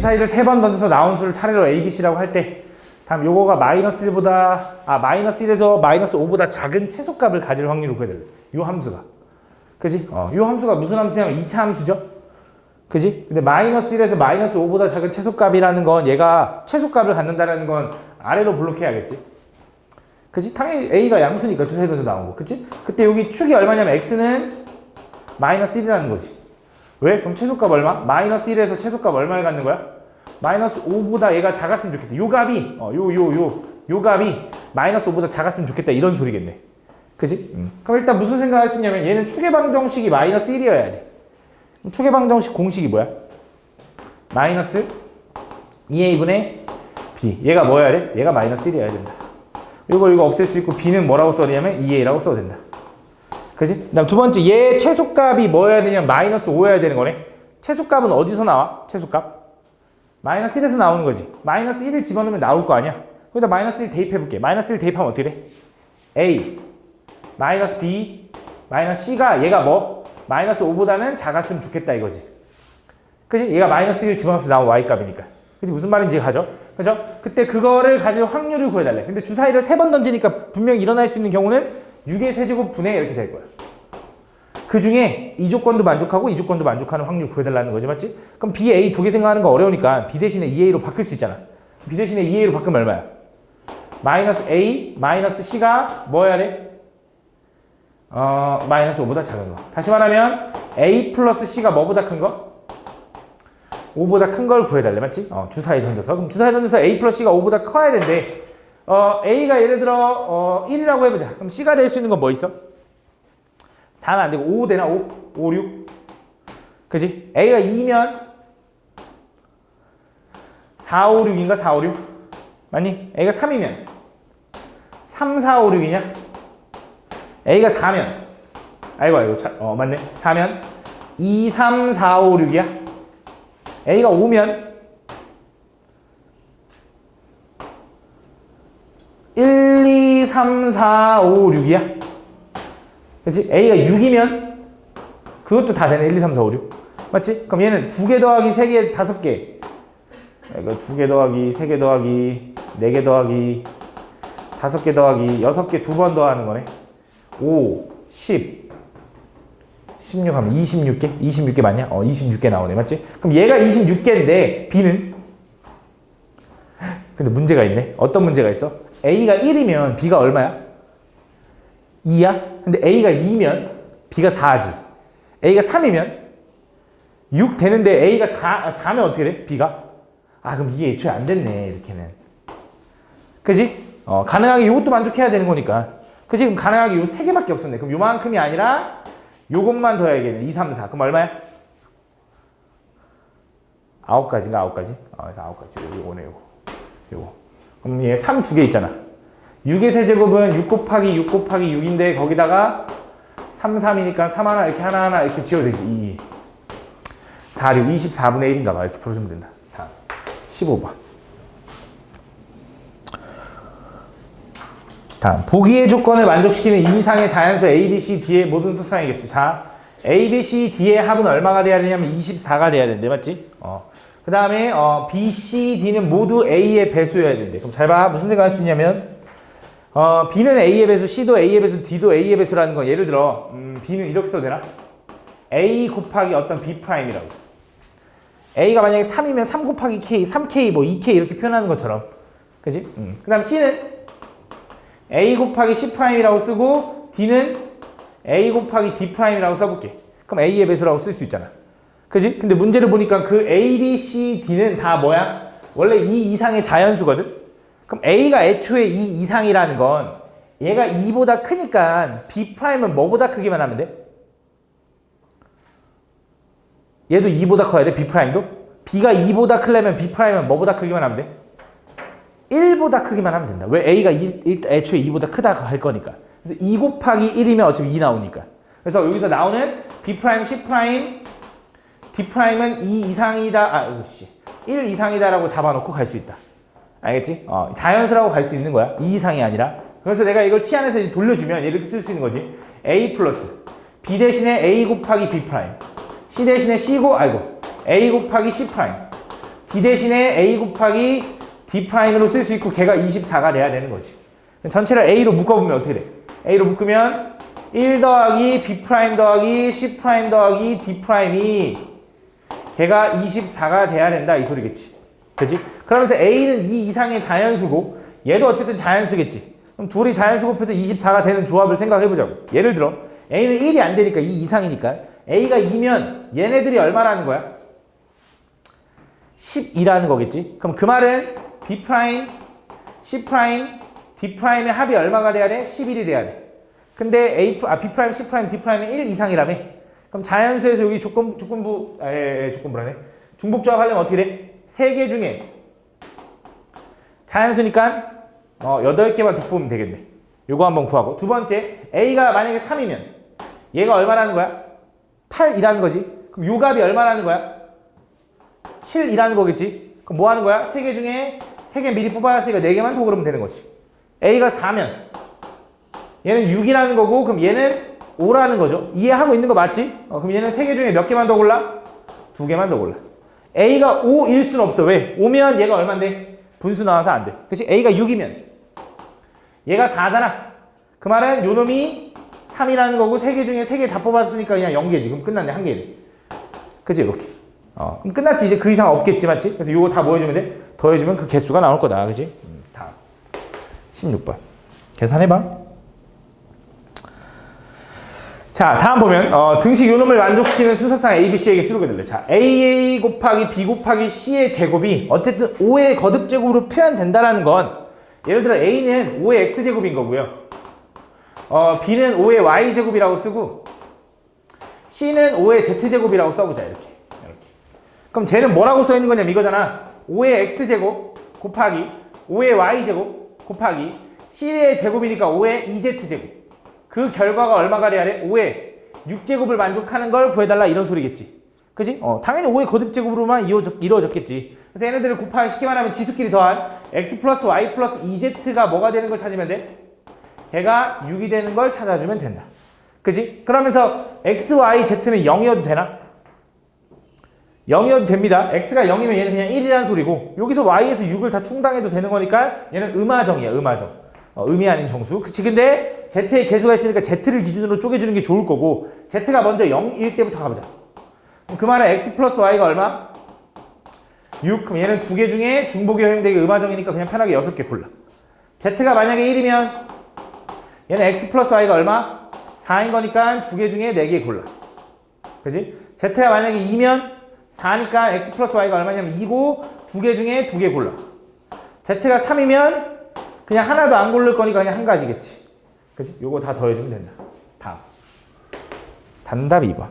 주사위를 3번 던져서 나온 수를 차례로 A, B, C라고 할 때 다음 요거가 마이너스 1보다 마이너스 1에서 마이너스 5보다 작은 최소값을 가질 확률을 구해야 돼. 요 함수가. 그지? 요 함수가 무슨 함수냐면 2차 함수죠. 그지? 근데 마이너스 1에서 마이너스 5보다 작은 최소값이라는 건 얘가 최소값을 갖는다는 건 아래로 블록해야겠지. 그지? 당연히 A가 양수니까 주사위 던져 나온 거. 그치? 그때 여기 축이 얼마냐면 X는 마이너스 1이라는 거지. 왜? 그럼 최소값 얼마? 마이너스 1에서 최소값 얼마를 갖는 거야? 마이너스 5보다 얘가 작았으면 좋겠다. 요 값이, 요 값이 마이너스 5보다 작았으면 좋겠다. 이런 소리겠네. 그지? 그럼 일단 무슨 생각할 수 있냐면 얘는 축의 방정식이 마이너스 1이어야 돼. 그럼 축의 방정식 공식이 뭐야? 마이너스 2a분의 b. 얘가 뭐여야 돼? 얘가 마이너스 1이어야 된다. 이거 없앨 수 있고 b는 뭐라고 써야 되냐면 2a라고 써도 된다. 그지? 그 다음 두 번째, 얘 최소값이 뭐여야 되냐면 마이너스 5여야 되는 거네. 최소값은 어디서 나와? 최소값? 마이너스 1에서 나오는 거지. 마이너스 1을 집어넣으면 나올 거 아니야? 거기다 마이너스 1 대입해볼게. 마이너스 1 대입하면 어떻게 돼? A, 마이너스 B, 마이너스 C가 얘가 뭐? 마이너스 5보다는 작았으면 좋겠다 이거지. 그지? 얘가 마이너스 1 집어넣어서 나온 Y값이니까. 그지? 무슨 말인지 가죠? 그죠? 그때 그거를 가질 확률을 구해달래. 근데 주사위를 3번 던지니까 분명히 일어날 수 있는 경우는 6의 세제곱 분의 이렇게 될 거야. 그 중에 이 조건도 만족하고 이 조건도 만족하는 확률 구해달라는 거지, 맞지? 그럼 B, A 두 개 생각하는 거 어려우니까 B 대신에 2A로 바꿀 수 있잖아. B 대신에 2A로 바꾸면 얼마야? 마이너스 A, 마이너스 C가 뭐 해야 돼? 마이너스 5보다 작은 거. 다시 말하면 A 플러스 C가 뭐보다 큰 거? 5보다 큰 걸 구해달래, 맞지? 주사위 던져서. 그럼 주사위 던져서 A 플러스 C가 5보다 커야 되는데 A가 예를 들어 1이라고 해보자. 그럼 C가 될 수 있는 건 뭐 있어? 4는 안 되고 5 되나? 5, 6. 그지? A가 2면 4, 5, 6인가? 4, 5, 6? 맞니? A가 3이면 3, 4, 5, 6이냐? A가 4면 아이고 맞네. 4면 2, 3, 4, 5, 6이야? A가 5면 1, 2, 3, 4, 5, 6이야? 그치? A가 6이면 그것도 다 되네. 1, 2, 3, 4, 5, 6. 맞지? 그럼 얘는 2개 더하기 3개, 5개. 이거 2개 더하기, 3개 더하기, 4개 더하기, 5개 더하기, 6개 2번 더하는 거네. 5, 10, 16 하면 26개? 26개 맞냐? 26개 나오네. 맞지? 그럼 얘가 26개인데 B는? 근데 문제가 있네. 어떤 문제가 있어? A가 1이면 B가 얼마야? 2야? 근데 A가 2면 B가 4지. A가 3이면 6 되는데 A가 4면 어떻게 돼? B가? 그럼 이게 애초에 안 됐네. 이렇게는. 그지? 가능하게 이것도 만족해야 되는 거니까. 그지? 그럼 가능하게 요 3개밖에 없었네. 그럼 요만큼이 아니라 요것만 더 해야겠네. 2, 3, 4. 그럼 얼마야? 9가지인가? 9가지? 9가지. 요거네, 요거. 그럼 얘 3 2개 있잖아. 6의 세제곱은 6 곱하기 6 곱하기 6인데 거기다가 3, 3이니까 3 하나 이렇게 하나하나 이렇게 지워도 되지. 2, 4, 6, 24분의 1인가 봐. 이렇게 풀어주면 된다. 다음 15번. 다음 보기의 조건을 만족시키는 이 이상의 자연수 A, B, C, D의 모든 수상의 개수. 자, A, B, C, D의 합은 얼마가 돼야 되냐면 24가 돼야 되는데, 맞지? 그 다음에 B, C, D는 모두 A의 배수여야 되는데. 그럼 잘 봐. 무슨 생각할 수 있냐면 B는 A의 배수, C도 A의 배수, D도 A의 배수라는 건 예를 들어 B는 이렇게 써도 되나? A 곱하기 어떤 B'이라고. A가 만약에 3이면 3 곱하기 K, 3K, 뭐 2K 이렇게 표현하는 것처럼. 그지? 그 다음 C는 A 곱하기 C'이라고 쓰고 D는 A 곱하기 D'이라고 써볼게. 그럼 A의 배수라고 쓸 수 있잖아. 그지? 근데 문제를 보니까 그 A, B, C, D는 다 뭐야? 원래 이 이상의 자연수거든? 그럼 A가 애초에 2 이상이라는 건 얘가 2보다 크니까 B'은 뭐보다 크기만 하면 돼? 얘도 2보다 커야 돼? B'도? B가 2보다 크려면 B'은 뭐보다 크기만 하면 돼? 1보다 크기만 하면 된다. 왜? A가 애초에 2보다 크다고 할 거니까. 그래서 2 곱하기 1이면 어차피 2 나오니까. 그래서 여기서 나오는 B', C', D'은 2 이상이다. 1 이상이다라고 잡아놓고 갈 수 있다. 알겠지? 자연수라고 갈 수 있는 거야. 2 이상이 아니라. 그래서 내가 이걸 치 안에서 이제 돌려주면 이렇게 쓸 수 있는 거지. A 플러스 B 대신에 A 곱하기 B', C 대신에 A 곱하기 C', D 대신에 A 곱하기 D 프라임으로 쓸 수 있고 걔가 24가 돼야 되는 거지. 전체를 A로 묶어보면 어떻게 돼? A로 묶으면 1 더하기 B 프라임 더하기 C 프라임 더하기 D 프라임이 걔가 24가 돼야 된다 이 소리겠지. 그치? 그러면서 A는 2 이상의 자연수고 얘도 어쨌든 자연수겠지. 그럼 둘이 자연수 곱해서 24가 되는 조합을 생각해보자고. 예를 들어 A는 1이 안 되니까 2 이상이니까 A가 2면 얘네들이 얼마라는 거야? 12라는 거겠지. 그럼 그 말은 B 프라임, C 프라임, D 프라임의 합이 얼마가 돼야 돼? 11이 돼야 돼. 근데 B 프라임, C 프라임, D 프라임은 1 이상이라며? 그럼 자연수에서 여기 조건부라네. 중복조합 하려면 어떻게 돼? 3개 중에 자연수니까 8개만 덧보면 되겠네. 요거 한번 구하고. 두 번째, A가 만약에 3이면 얘가 얼마라는 거야? 8이라는 거지. 그럼 요 값이 얼마라는 거야? 7이라는 거겠지. 그럼 뭐 하는 거야? 3개 중에 3개 미리 뽑아놨으니까 4개만 더 그러면 되는 거지. A가 4면 얘는 6이라는 거고 그럼 얘는 5라는 거죠. 이해하고 있는 거 맞지? 그럼 얘는 3개 중에 몇 개만 더 골라? 2개만 더 골라. A가 5일 수는 없어. 왜? 5면 얘가 얼만데? 분수 나와서 안 돼. 그치? A가 6이면 얘가 4잖아. 그 말은 요 놈이 3이라는 거고 3개 중에 3개 다 뽑았으니까 그냥 0개지. 그럼 끝났네. 1개네. 그치? 이렇게. 그럼 끝났지. 이제 그 이상 없겠지. 맞지? 그래서 요거 다 뭐 해주면 돼? 더해주면 그 개수가 나올 거다. 그치? 다음. 16번. 계산해봐. 자, 다음 보면 등식 요놈을 만족시키는 순서상 A, B, C에게 수록이 될래. 자, A 곱하기 B 곱하기 C의 제곱이 어쨌든 5의 거듭제곱으로 표현된다라는 건 예를 들어 A는 5의 X제곱인 거고요. B는 5의 Y제곱이라고 쓰고 C는 5의 Z제곱이라고 써보자. 이렇게. 그럼 쟤는 뭐라고 써있는 거냐면 이거잖아. 5의 X제곱 곱하기 5의 Y제곱 곱하기 C의 제곱이니까 5의 2Z제곱. 그 결과가 얼마가 돼야 돼? 5의 6제곱을 만족하는 걸 구해달라 이런 소리겠지. 그지? 당연히 5의 거듭제곱으로만 이루어졌겠지. 그래서 얘네들을 곱하기만 하면 지수끼리 더한 x 플러스 y 플러스 2z가 뭐가 되는 걸 찾으면 돼? 걔가 6이 되는 걸 찾아주면 된다. 그지? 그러면서 x, y, z는 0이어도 되나? 0이어도 됩니다. x가 0이면 얘는 그냥 1이라는 소리고 여기서 y에서 6을 다 충당해도 되는 거니까 얘는 음하정이야. 음하정. 음이 아닌 정수. 그치. 근데 z의 개수가 있으니까 z를 기준으로 쪼개주는 게 좋을 거고 z가 먼저 0일 때부터 가보자. 그럼 그 말은 x 플러스 y가 얼마? 6. 그럼 얘는 두 개 중에 중복이 허용되게 음하정이니까 그냥 편하게 6개 골라. z가 만약에 1이면 얘는 x 플러스 y가 얼마? 4인 거니까 두 개 중에 4개 골라. 그지? z가 만약에 2면 4니까 x 플러스 y가 얼마냐면 2고 두 개 중에 2개 골라. z가 3이면 그냥 하나도 안 고를 거니까 그냥 한 가지겠지. 그치? 요거 다 더해주면 된다. 다음. 단답 2번.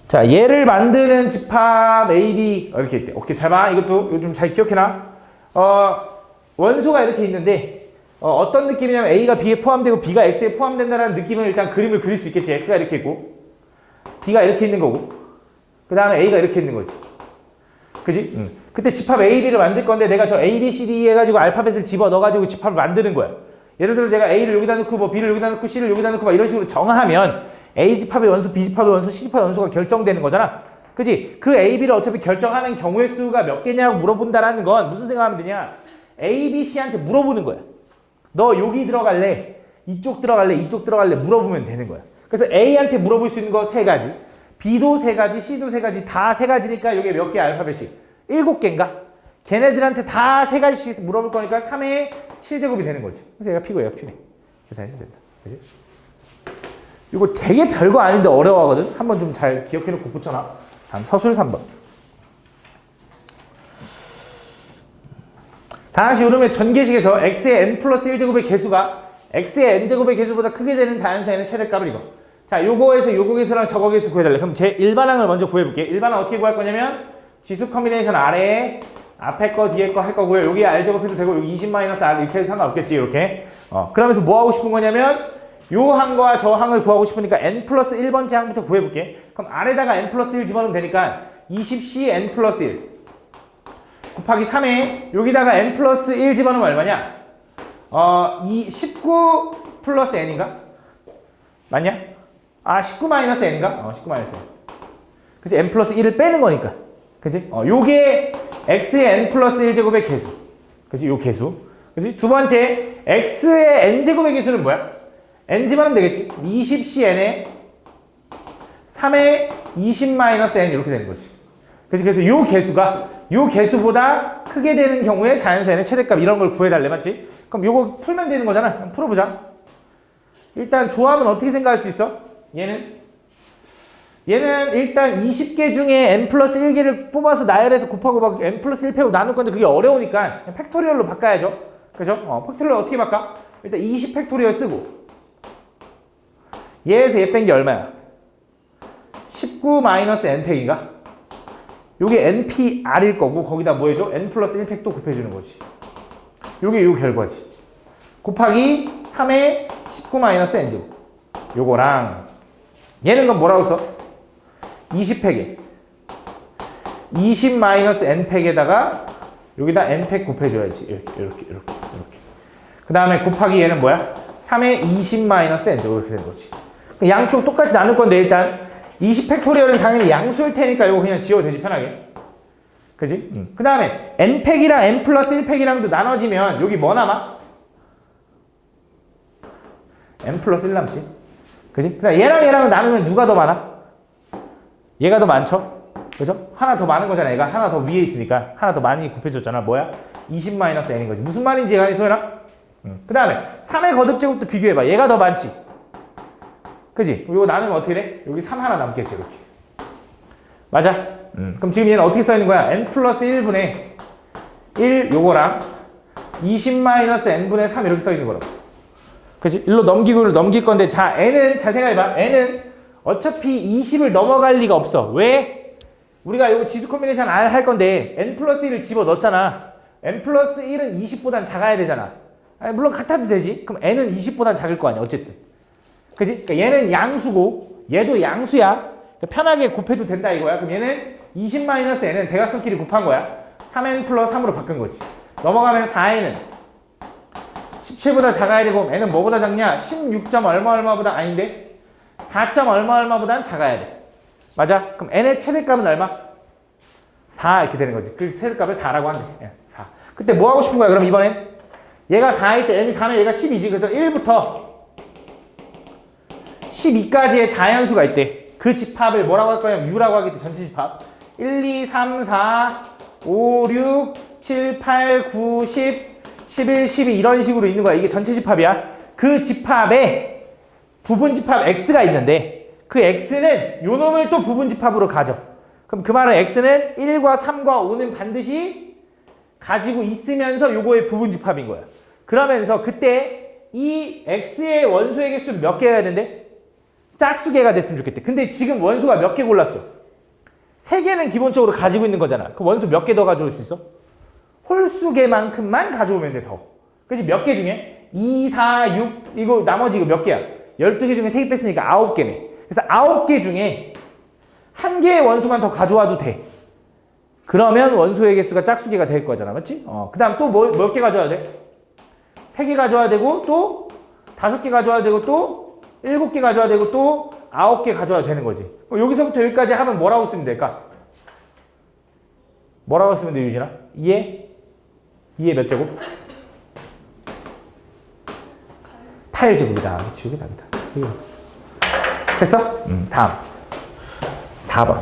자, 얘를 만드는 집합 A, B 이렇게 있대. 오케이, 잘 봐. 이것도 좀 잘 기억해놔. 원소가 이렇게 있는데 어떤 느낌이냐면 A가 B에 포함되고 B가 X에 포함된다는 느낌은 일단 그림을 그릴 수 있겠지. X가 이렇게 있고 B가 이렇게 있는 거고 그 다음에 A가 이렇게 있는 거지. 그지? 그때 집합 A, B를 만들 건데 내가 저 A, B, C, D 해가지고 알파벳을 집어 넣어가지고 집합을 만드는 거야. 예를 들어 내가 A를 여기다 넣고 뭐 B를 여기다 넣고 C를 여기다 넣고 막 이런 식으로 정하면 A 집합의 원소, B 집합의 원소, C 집합의 원소가 결정되는 거잖아. 그지? 그 A, B를 어차피 결정하는 경우의 수가 몇 개냐고 물어본다라는 건 무슨 생각하면 되냐? A, B, C한테 물어보는 거야. 너 여기 들어갈래? 이쪽 들어갈래? 이쪽 들어갈래? 물어보면 되는 거야. 그래서 A한테 물어볼 수 있는 거 3가지. B도 3가지, C도 3가지, 다 3가지니까 이게 몇 개 알파벳이? 7개인가? 걔네들한테 다 3가지씩 물어볼 거니까 3의 7제곱이 되는 거지. 그래서 얘가 P고 얘가 Q네. 계산해주면 된다. 그지? 이거 되게 별거 아닌데 어려워하거든? 한번 좀 잘 기억해놓고 붙여놔. 다음 서술 3번. 다시 요놈의 전개식에서 x의 n 플러스 1제곱의 개수가 x의 n제곱의 개수보다 크게 되는 자연수에는 최대값을 이거. 자, 요거에서 요거 개수랑 저거 개수 구해달래. 그럼 제 일반항을 먼저 구해볼게. 일반항 어떻게 구할 거냐면 지수 컨비네이션 아래에 앞에 거 뒤에 거 할 거고요. 여기 r제곱해도 되고 여기 20-r 이렇게 해도 상관없겠지. 이렇게. 그러면서 뭐 하고 싶은 거냐면 요 항과 저 항을 구하고 싶으니까 n 플러스 1번째 항부터 구해볼게. 그럼 아래다가 n 플러스 1 집어넣으면 되니까 20c n 플러스 1 곱하기 3에 여기다가 n 플러스 1 집어넣으면 얼마냐? 19 플러스 n인가? 맞냐? 19 마이너스 n인가? 19 마이너스 n. 그치? n 플러스 1을 빼는 거니까. 그치? 요게 x의 n 플러스 1제곱의 개수. 그치? 요 개수. 그치? 두 번째, x의 n제곱의 개수는 뭐야? n제곱 하면 되겠지? 20cn에 3의 20-n 이렇게 되는 거지. 그치? 그래서 요 개수보다 크게 되는 경우에 자연수 n의 최대값 이런 걸 구해달래. 맞지? 그럼 요거 풀면 되는 거잖아. 그럼 풀어보자. 일단 조합은 어떻게 생각할 수 있어? 얘는 일단 20개 중에 n 플러스 1개를 뽑아서 나열해서 곱하고 막 n 플러스 1패로 나눌 건데 그게 어려우니까 그냥 팩토리얼로 바꿔야죠. 그죠? 팩토리얼 어떻게 바꿔? 일단 20 팩토리얼 쓰고 얘에서 얘 뺀 게 얼마야? 19 마이너스 n 팩인가? 요게 npr일 거고 거기다 뭐 해줘? n 플러스 1팩 또 곱해주는 거지. 요게 요 결과지. 곱하기 3의 19 마이너스 n제곱. 요거랑 얘는 그럼 뭐라고 써? 20팩에 20 마이너스 n팩에다가 여기다 n팩 곱해줘야지. 이렇게. 그 다음에 곱하기 얘는 뭐야? 3의 20 마이너스 n제곱 이렇게 되는 거지. 양쪽 똑같이 나눌 건데 일단 20 팩토리얼은 당연히 양수일 테니까 이거 그냥 지워도 되지 편하게. 그지? 그 다음에 n팩이랑 n 플러스 1팩이랑도 나눠지면 여기 뭐 남아? n 플러스 1 남지. 그지? 그러니까 얘랑 나누면 누가 더 많아? 얘가 더 많죠? 그죠? 하나 더 많은 거잖아. 얘가 하나 더 위에 있으니까 하나 더 많이 곱해줬잖아. 뭐야? 20-n인 거지. 무슨 말인지 이해가니 소연아? 그 다음에 3의 거듭제곱도 비교해봐. 얘가 더 많지? 그지? 이거 나누면 어떻게 돼? 여기 3 하나 남겠지 이렇게. 맞아? 그럼 지금 얘는 어떻게 써있는 거야? n 플러스 1분의 1 요거랑 20-n분의 3 이렇게 써있는 거라고. 그치? 일로 넘길 건데 자 n은 잘 생각해봐. n은 어차피 20을 넘어갈 리가 없어. 왜? 우리가 이거 지수 콤비네이션 할 건데 n 플러스 1을 집어넣었잖아. n 플러스 1은 20보단 작아야 되잖아. 아니, 물론 같아도 되지. 그럼 n은 20보단 작을 거 아니야. 어쨌든. 그치? 그러니까 얘는 양수고 얘도 양수야. 그러니까 편하게 곱해도 된다 이거야. 그럼 얘는 20-n은 대각선끼리 곱한 거야. 3n 플러스 3으로 바꾼 거지. 넘어가면 4n은 17보다 작아야 되고 n은 뭐보다 작냐? 16점 얼마보다 아닌데 4점 얼마보다는 작아야 돼. 맞아? 그럼 n의 최대값은 얼마? 4 이렇게 되는 거지. 그 최대값을 4라고 한대. 4. 그때 뭐 하고 싶은 거야? 그럼 이번엔 얘가 4일 때 n이 4면 얘가 12지. 그래서 1부터 12까지의 자연수가 있대. 그 집합을 뭐라고 할 거냐면 U라고 하겠대. 전체 집합. 1, 2, 3, 4, 5, 6, 7, 8, 9, 10, 11, 12 이런 식으로 있는 거야. 이게 전체 집합이야. 그 집합에 부분 집합 X가 있는데 그 X는 요 놈을 또 부분 집합으로 가져. 그럼 그 말은 X는 1과 3과 5는 반드시 가지고 있으면서 요거의 부분 집합인 거야. 그러면서 그때 이 X의 원소의 개수는 몇 개여야 되는데? 짝수개가 됐으면 좋겠대. 근데 지금 원소가 몇 개 골랐어? 3개는 기본적으로 가지고 있는 거잖아. 그 원소 몇 개 더 가져올 수 있어? 홀수개만큼만 가져오면 돼, 더. 그치? 몇 개 중에? 2, 4, 6, 이거 나머지 이거 몇 개야? 12개 중에 3개 뺐으니까 9개네. 그래서 9개 중에 1개의 원소만 더 가져와도 돼. 그러면 원소의 개수가 짝수개가 될 거잖아. 맞지? 그 다음 또 몇 개 가져와야 돼? 3개 가져와야 되고, 또 5개 가져와야 되고, 또 7개 가져와야 되고, 또 9개 가져와야 되는 거지. 여기서부터 여기까지 하면 뭐라고 쓰면 될까? 뭐라고 쓰면 돼, 유진아? 2의 몇 제곱? 8제곱이다. 그치, 이게 답이다. 됐어? 다음. 4번.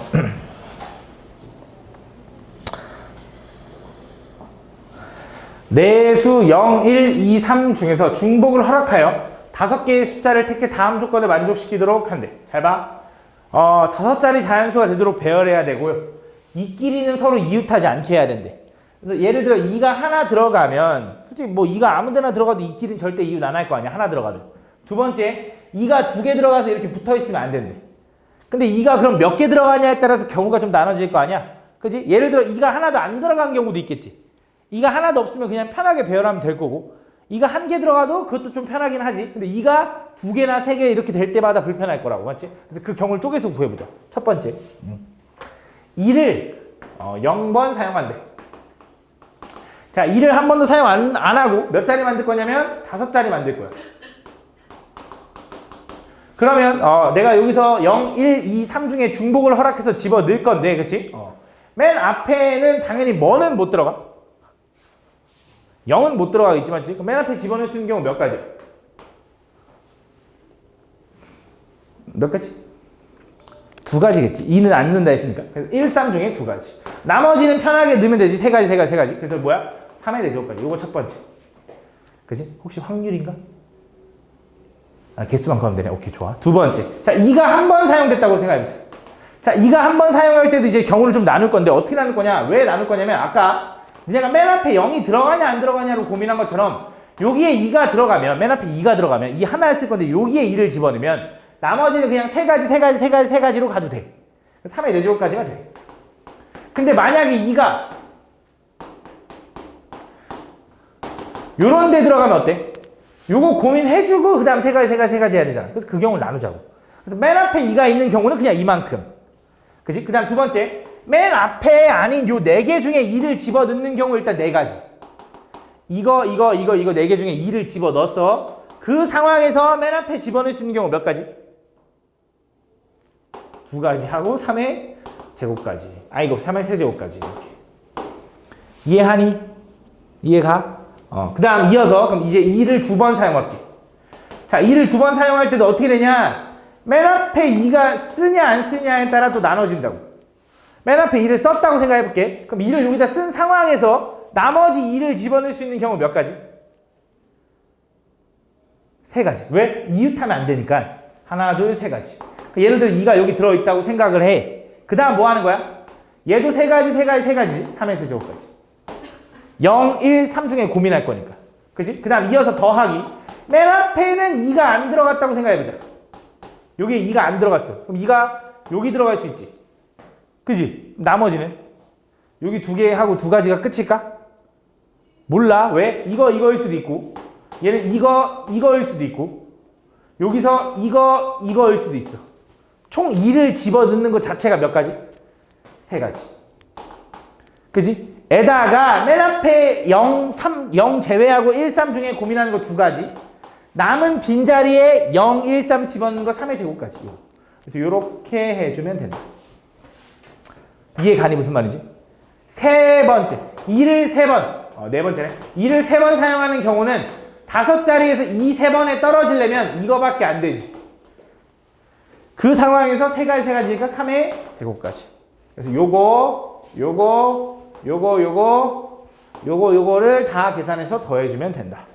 내수 0, 1, 2, 3 중에서 중복을 허락하여 5개의 숫자를 택해 다음 조건을 만족시키도록 한대. 잘 봐. 5자리 자연수가 되도록 배열해야 되고요. 이끼리는 서로 이웃하지 않게 해야 된대. 그래서 예를 들어 2가 하나 들어가면 솔직히 뭐 2가 아무 데나 들어가도 이끼리는 절대 이웃 안 할 거 아니야. 하나 들어가면. 두 번째, 2가 2개 들어가서 이렇게 붙어 있으면 안 된대. 근데 2가 그럼 몇 개 들어가냐에 따라서 경우가 좀 나눠질 거 아니야. 그치? 예를 들어 2가 하나도 안 들어간 경우도 있겠지. 2가 하나도 없으면 그냥 편하게 배열하면 될 거고 2가 1개 들어가도 그것도 좀 편하긴 하지. 근데 2가 2개나 3개 이렇게 될 때마다 불편할 거라고. 맞지? 그래서 그 경우를 쪼개서 구해보자. 첫 번째. 2를 0번 사용한대. 자, 2를 한 번도 사용 안 하고 몇 자리 만들 거냐면 5자리 만들 거야. 그러면 내가 여기서 0, 1, 2, 3 중에 중복을 허락해서 집어 넣을 건데, 그치? 맨 앞에는 당연히 뭐는 못 들어가? 0은 못 들어가겠지, 맞지? 그럼 맨 앞에 집어넣을 수 있는 경우 몇 가지? 몇 가지? 두 가지겠지. 2는 안 넣는다 했으니까. 그래서 1, 3 중에 두 가지. 나머지는 편하게 넣으면 되지. 세 가지. 그래서 뭐야? 3의 대제곱까지. 요거 첫 번째. 그지? 혹시 확률인가? 아, 개수만 구하면 되네. 오케이, 좋아. 두 번째. 자, 2가 한 번 사용됐다고 생각해보자. 자, 2가 한 번 사용할 때도 이제 경우를 좀 나눌 건데 어떻게 나눌 거냐? 왜 나눌 거냐면 아까 니네가 맨 앞에 0이 들어가냐 안 들어가냐로 고민한 것처럼 여기에 2가 들어가면 맨 앞에 2가 들어가면 이 하나 했을 건데 여기에 2를 집어넣으면 나머지는 그냥 세 가지로 가도 돼. 3의 4제곱까지가 돼. 근데 만약에 2가 요런 데 들어가면 어때? 요거 고민해주고 그 다음 세 가지 해야 되잖아. 그래서 그 경우를 나누자고. 그래서 맨 앞에 2가 있는 경우는 그냥 이만큼. 그치? 그 다음 두 번째. 맨 앞에 아닌 요 4개 중에 2를 집어넣는 경우 일단 4가지. 이거 4개 중에 2를 집어넣었어. 그 상황에서 맨 앞에 집어넣을 수 있는 경우 몇 가지? 2가지 하고 3의 제곱까지. 아이고 3의 세제곱까지. 이렇게. 이해하니? 이해가? 그 다음 이어서 그럼 이제 2를 2번 사용할게. 자, 2를 2번 사용할 때도 어떻게 되냐? 맨 앞에 2가 쓰냐 안 쓰냐에 따라 또 나눠진다고. 맨 앞에 2를 썼다고 생각해볼게. 그럼 2를 여기다 쓴 상황에서 나머지 2를 집어넣을 수 있는 경우 몇 가지? 3가지. 왜? 이웃하면 안 되니까. 하나, 둘, 3가지. 예를 들어 2가 여기 들어있다고 생각을 해. 그 다음 뭐 하는 거야? 얘도 3가지. 3의 세제곱까지. 0, 1, 3 중에 고민할 거니까. 그치? 그 다음 이어서 더하기. 맨 앞에는 2가 안 들어갔다고 생각해보자. 여기에 2가 안 들어갔어. 그럼 2가 여기 들어갈 수 있지. 그치? 나머지는? 여기 2개 하고 2가지가 끝일까? 몰라. 왜? 이거일 수도 있고, 얘는 이거일 수도 있고, 여기서 이거일 수도 있어. 총 2를 집어넣는 것 자체가 몇 가지? 3가지. 그치? 에다가 맨 앞에 0 제외하고 1, 3 중에 고민하는 거 2가지. 남은 빈자리에 0, 1, 3 집어넣는 거 3의 제곱까지. 그래서 이렇게 해주면 된다. 이해 가니 무슨 말인지? 세 번째. 2를 3번. 네 번째네. 2를 3번 사용하는 경우는 5자리에서 2, 3번에 떨어지려면 이거밖에 안 되지. 그 상황에서 3가지니까 3의 제곱까지. 그래서 요거를 다 계산해서 더해주면 된다.